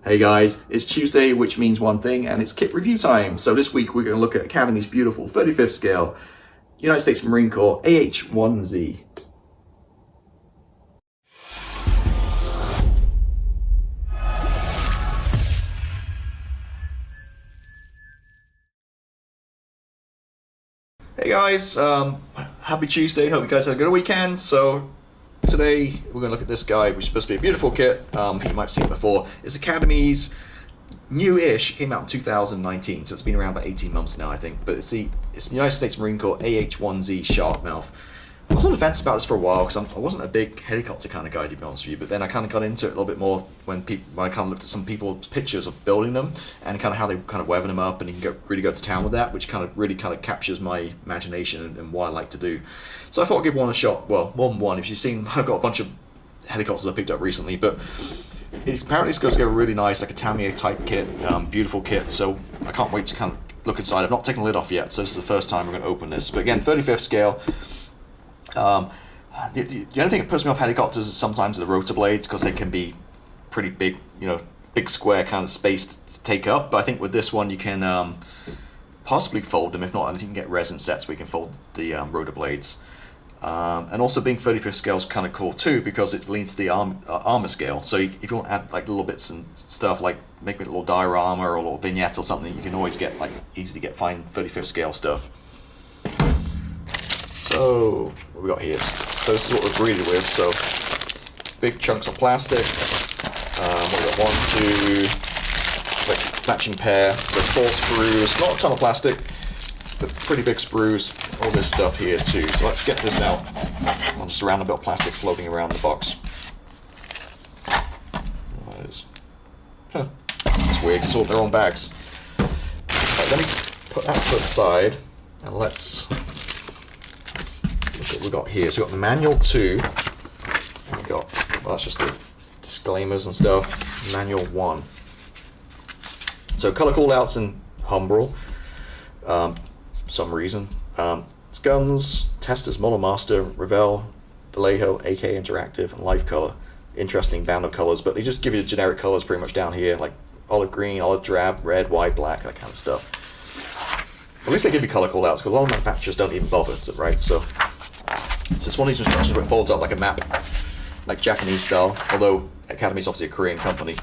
Hey guys, it's Tuesday, which means one thing, and it's kit review time. So this week we're going to look at Academy's beautiful 35th scale United States Marine Corps AH-1Z. Hey guys, happy Tuesday. Hope you guys had a good weekend. So today we're going to look at this guy, which is supposed to be a beautiful kit. I think you might have seen it before. It's Academy's new-ish. It came out in 2019, so it's been around about 18 months now, I think. But it's the United States Marine Corps AH-1Z shark mouth. I was on the fence about this for a while because I wasn't a big helicopter kind of guy, to be honest with you. But then I kind of got into it a little bit more when I kind of looked at some people's pictures of building them and kind of how they kind of weathering them up, and you can really go to town with that, which really captures my imagination and what I like to do. So I thought I'd give one a shot. Well, more than one. If you've seen, I've got a bunch of helicopters I picked up recently, but apparently it's goes together really nice, like a Tamiya type kit, beautiful kit. So I can't wait to kind of look inside. I've not taken the lid off yet, so this is the first time we're going to open this. But again, 35th scale. The only thing that puts me off helicopters is sometimes the rotor blades, because they can be pretty big, big square kind of space to take up. But I think with this one you can possibly fold them. If not, I think you can get resin sets where you can fold the rotor blades. And also being 35th scale is kind of cool too, because it leans to the armor scale. So if you want to add like little bits and stuff, like make a little diorama or a little vignette or something, you can always get easily get fine 35th scale stuff. So what we got here? So this is what we're greeted with. So big chunks of plastic. We got 1, 2, like matching pair. So 4 screws. Not a ton of plastic, but pretty big screws. All this stuff here too. So let's get this out. I'll just random bit of plastic floating around the box. That's weird. It's all their own bags. Right, let me put that to the side and let's look at what we got here. So we've got the manual 2. And we got, well, that's just the disclaimers and stuff. Manual 1. So color callouts in Humbrol. Some reason. Guns, Testers, Model Master, Revell, Vallejo, AK Interactive, and Life Color. Interesting band of colors, but they just give you the generic colors pretty much down here, like olive green, olive drab, red, white, black, that kind of stuff. At least they give you color callouts, because a lot of manufacturers don't even bother, right? So it's one of these instructions where it folds up like a map, like Japanese style, although Academy's obviously a Korean company.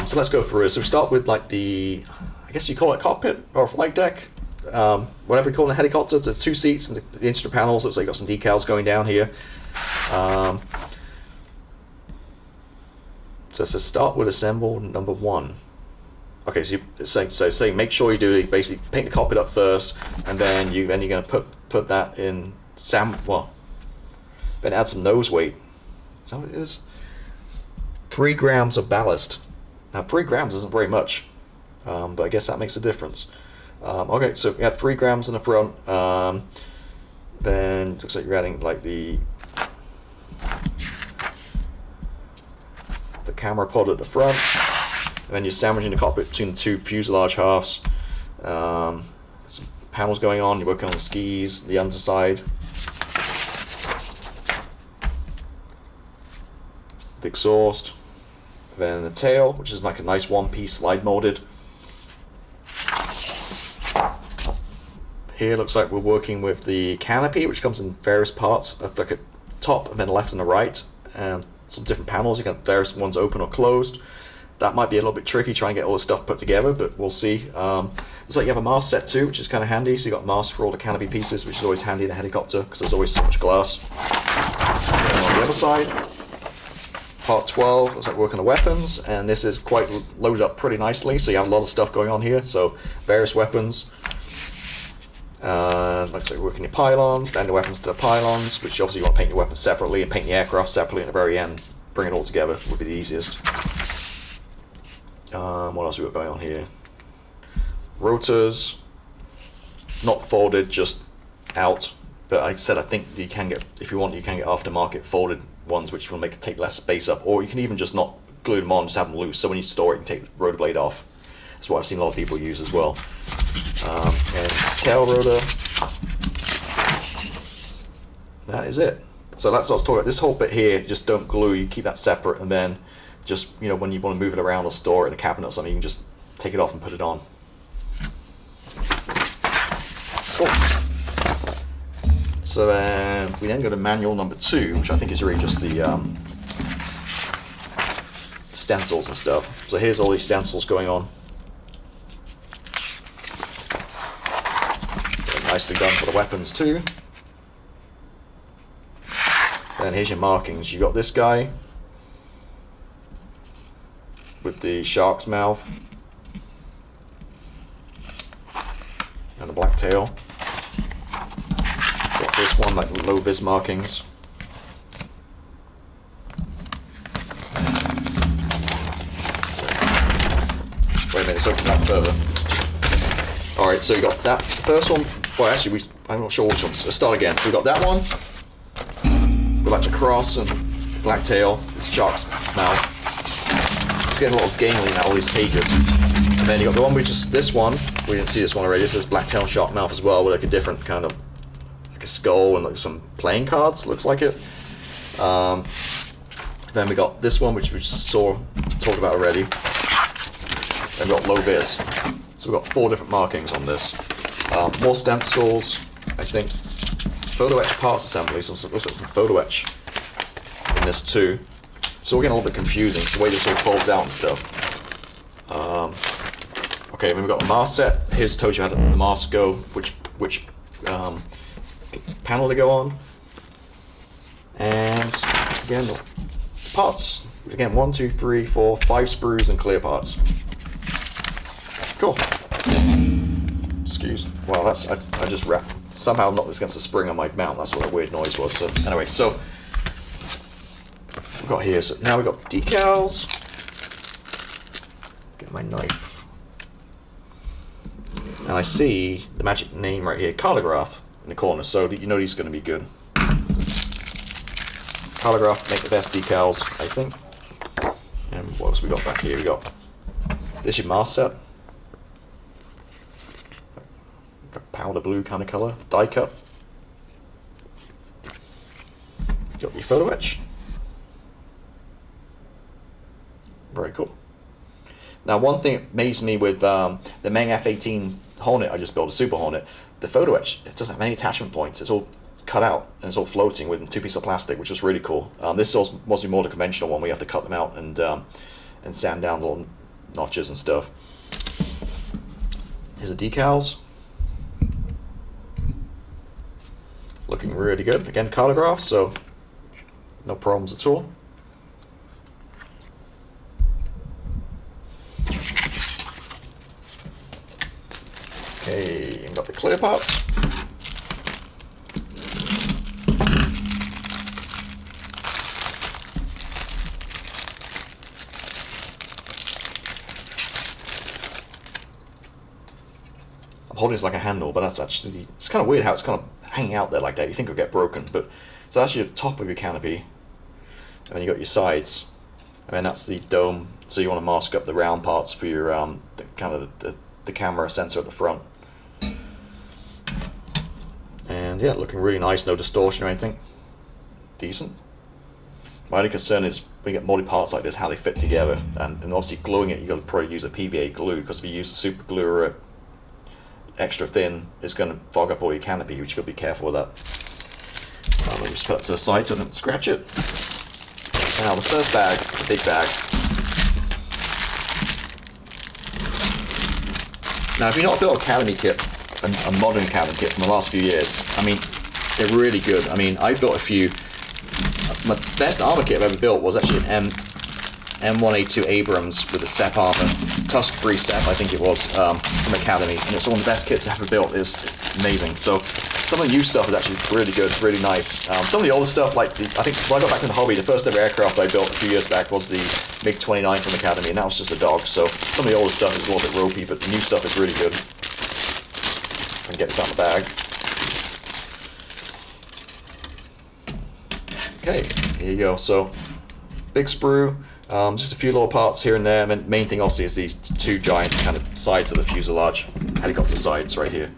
So let's go through it. So we start with like I guess you call it cockpit or flight deck. Whatever you call it, a helicopter. There's 2 seats and the instrument panels. Looks like you got some decals going down here. So it says start with assemble number 1. Okay, so it's saying make sure you do basically paint the cockpit up first, and then you're going to put that in then add some nose weight. Is that what it is? 3 grams of ballast. Now 3 grams isn't very much, but I guess that makes a difference. Okay, so we had 3 grams in the front. Then looks like you're adding like the camera pod at the front, and then you're sandwiching the cockpit between the 2 fuselage halves. Some panels going on. You're working on the skis, the underside, the exhaust, then the tail, which is like a nice one-piece slide molded. Here looks like we're working with the canopy, which comes in various parts, like a top and then left and the right, and some different panels. You got various ones open or closed. That might be a little bit tricky trying to get all this stuff put together, but we'll see. Looks like you have a mast set too, which is kind of handy. So you got mast for all the canopy pieces, which is always handy in a helicopter because there's always so much glass. And on the other side, part 12 looks like working the weapons, and this is quite loaded up pretty nicely. So you have a lot of stuff going on here. So various weapons. Looks like working your pylons, standard weapons to the pylons, which obviously you want to paint your weapons separately and paint the aircraft separately at the very end. Bring it all together would be the easiest. What else we got going on here? Rotors, not folded, just out. But like I said, I think you can get, if you want, you can get aftermarket folded ones, which will take less space up, or you can even just not glue them on, just have them loose. So when you store it, you can take the rotor blade off. That's what I've seen a lot of people use as well. And tail rotor. That is it. So that's what I was talking about. This whole bit here, just don't glue. You keep that separate, and then just, you know, when you want to move it around or store it in a cabinet or something, you can just take it off and put it on. Cool. So we then go to manual number 2, which I think is really just the stencils and stuff. So here's all these stencils going on. Nicely done for the weapons too. Then here's your markings. You got this guy with the shark's mouth and the black tail. Got this one, like low vis markings. Wait a minute, it's opening up further. Alright, so you got that first one. Well, actually, I'm not sure which ones. Let's start again. So we got that one with like a cross and black tail. It's shark's mouth. It's getting a little gangly now, all these pages. And then you got the one this one. We didn't see this one already. This is black tail and shark mouth as well, with like a different kind of, like a skull and like some playing cards. Looks like it. Then we got this one, which we just talked about already. Then we got low vis. So we've got 4 different markings on this. More stencils, I think. Photo etch parts assembly, so looks like some photo etch in this too. So we're getting a little bit confusing, it's the way this all folds out and stuff. Okay, then we've got the mask set. Here's tells you how the masks go, which panel to go on. And again, the parts. Again, 1, 2, 3, 4, 5 sprues and clear parts. Cool. Excuse. Well, that's I just somehow knocked this against the spring on my mount. That's what that weird noise was. So anyway, so we've got here. So now we've got decals. Get my knife. And I see the magic name right here, Cartograph, in the corner. So you know these are going to be good. Cartograph make the best decals, I think. And what else we got back here? We got this your mask set. Powder blue kind of color, die cut. Got your photo etch. Very cool. Now, one thing that amazed me with the Meng F-18 Hornet I just built, a Super Hornet, the photo etch, it doesn't have any attachment points. It's all cut out and it's all floating with 2 pieces of plastic, which is really cool. This is mostly more the conventional one where you have to cut them out and sand down little notches and stuff. Here's the decals. Looking really good. Again, cartograph, so no problems at all. Okay, you've got the clear parts. I'm holding this like a handle, but that's actually, it's kind of weird how it's kind of hanging out there like that. You think it'll get broken, but so that's your top of your canopy, and then you got your sides, and then that's the dome. So you want to mask up the round parts for your the camera sensor at the front. And yeah, looking really nice, no distortion or anything. Decent. My only concern is when you get multi parts like this, how they fit together, and obviously gluing it, you got to probably use a PVA glue, because if you use a super glue or a extra thin, it's going to fog up all your canopy, which you got to be careful with that. Let me just put it to the side so I don't scratch it. Now the first bag, the big bag. Now if you've not built a Academy kit, a modern Academy kit from the last few years, I mean, they're really good. I mean, I built a few. My best armor kit I've ever built was actually an M1A2 Abrams with a SEP armor, tusk-free SEP, I think it was, from Academy, and it's one of the best kits I've ever built. It's amazing. So some of the new stuff is actually really good, it's really nice. Some of the older stuff, like I think when I got back into the hobby, the first ever aircraft I built a few years back was the MiG-29 from Academy, and that was just a dog. So some of the older stuff is a little bit ropey, but the new stuff is really good. I can get this out of the bag. Okay, here you go. So big sprue. Just a few little parts here and there. And main thing obviously is these 2 giant kind of sides of the fuselage, helicopter sides right here.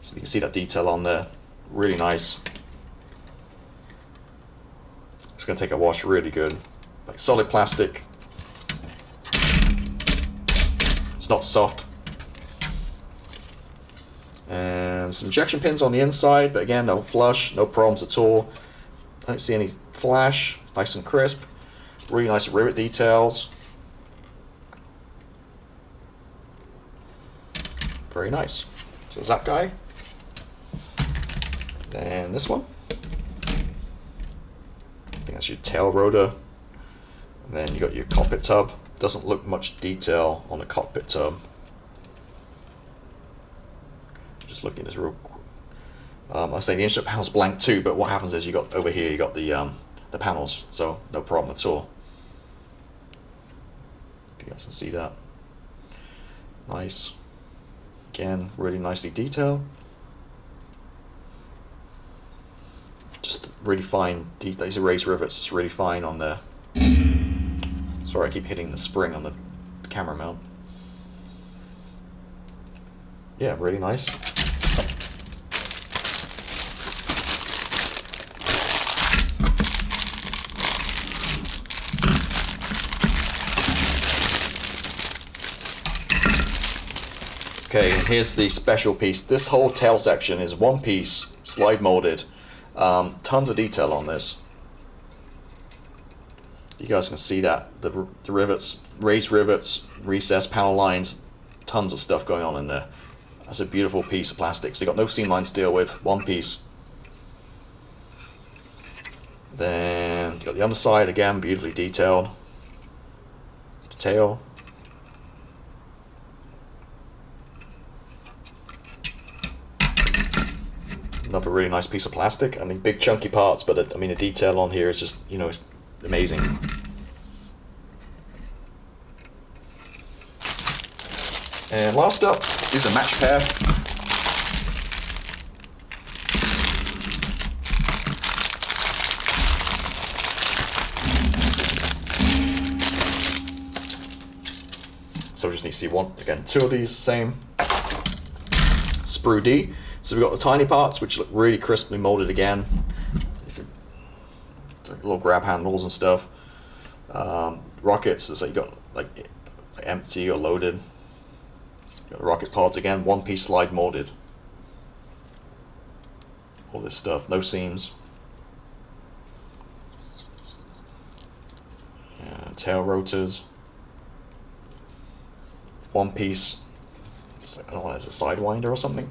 So you can see that detail on there. Really nice. It's going to take a wash really good. Like solid plastic, It's not soft. And some injection pins on the inside, but again, no flush, no problems at all. I don't see any flash, nice and crisp. Really nice rivet details. Very nice. So there's that guy. Then this one. I think that's your tail rotor. And then you got your cockpit tub. Doesn't look much detail on the cockpit tub. Just looking at this real quick. I say the instrument panel's blank too, but what happens is you got over here, you got the panels, so no problem at all. If you guys can see that. Nice. Again, really nicely detailed. Just really fine detail. These are raised rivets. It's really fine on there. Sorry, I keep hitting the spring on the camera mount. Yeah, really nice. Okay, and here's the special piece. This whole tail section is one piece, slide molded. Tons of detail on this. You guys can see that. The rivets, raised rivets, recessed panel lines, tons of stuff going on in there. That's a beautiful piece of plastic. So you got no seam lines to deal with, one piece. Then you got the underside again, beautifully detailed. The tail. Another really nice piece of plastic. I mean, big chunky parts, but I mean, the detail on here is just, you know, amazing. And last up is a match pair. So we just need to see one, again, two of these, same. Sprue D. So we've got the tiny parts, which look really crisply molded again. Little grab handles and stuff. Rockets, so you got like empty or loaded. You got rocket pods again, one piece slide molded. All this stuff, no seams. Tail rotors. One piece. It's like, I don't know, it's a sidewinder or something.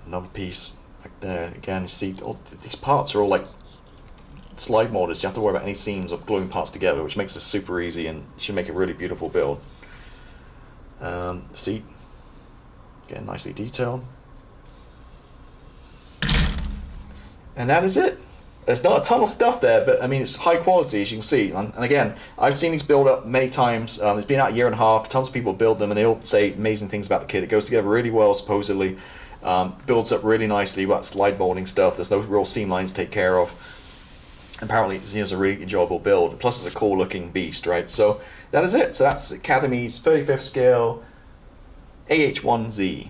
Another piece like there. Again, you see all these parts are all like slide molded, so you have to worry about any seams or gluing parts together, which makes it super easy and should make a really beautiful build. Seat, again, nicely detailed. And that is it. There's not a ton of stuff there, but I mean, it's high quality, as you can see. And again, I've seen these build up many times. It's been out a year and a half. Tons of people build them, and they all say amazing things about the kit. It goes together really well, supposedly. Builds up really nicely. You've got slide molding stuff. There's no real seam lines to take care of. Apparently, it's a really enjoyable build. Plus, it's a cool looking beast, right? So that is it. So that's Academy's 35th scale AH-1Z.